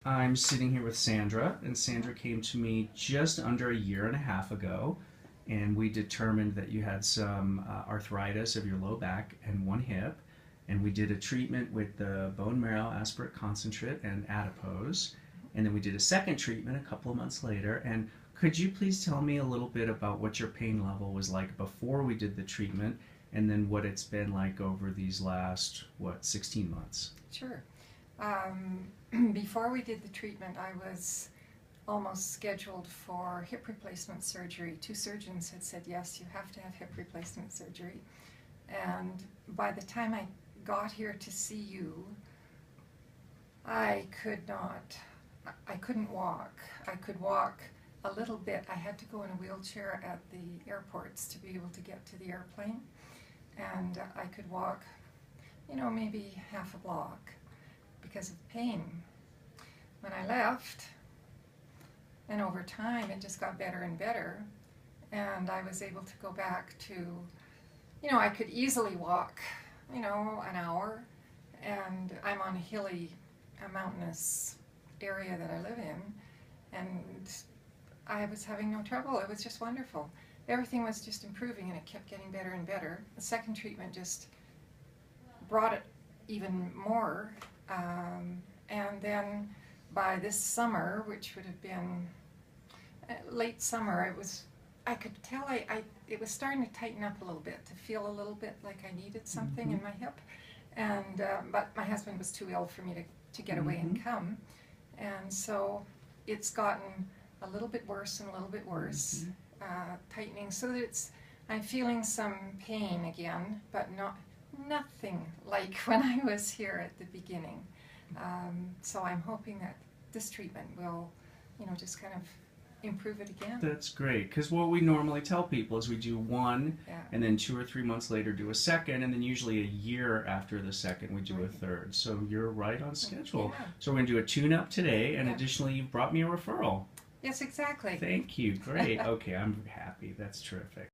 I'm sitting here with Sandra, and Sandra came to me just under a year and a half ago, and we determined that you had some arthritis of your low back and one hip, and we did a treatment with the bone marrow aspirate concentrate and adipose, and then we did a second treatment a couple of months later. And could you please tell me a little bit about what your pain level was like before we did the treatment, and then what it's been like over these last, 16 months? Sure. Before we did the treatment, I was almost scheduled for hip replacement surgery. Two surgeons had said, yes, you have to have hip replacement surgery. And by the time I got here to see you, I couldn't walk. I could walk a little bit. I had to go in a wheelchair at the airports to be able to get to the airplane. And I could walk, maybe half a block because of pain. When I left, and over time it just got better and better, and I was able to go back to, I could easily walk, an hour, and I'm on a mountainous area that I live in, and I was having no trouble. It was just wonderful. Everything was just improving, and it kept getting better and better. The second treatment just brought it even more. And then by this summer, which would have been late summer, I could tell it was starting to tighten up a little bit, to feel a little bit like I needed something in my hip. And but my husband was too ill for me to get away and come. And so it's gotten a little bit worse and a little bit worse, tightening, so that I'm feeling some pain again, but nothing like when I was here at the beginning. So I'm hoping that this treatment will, just kind of improve it again. That's great, because what we normally tell people is we do one, and then 2 or 3 months later do a second, and then usually a year after the second we do a third. So you're right on schedule. Yeah. So we're going to do a tune-up today, and additionally you've brought me a referral. Yes, exactly. Thank you. Great. Okay, I'm happy. That's terrific.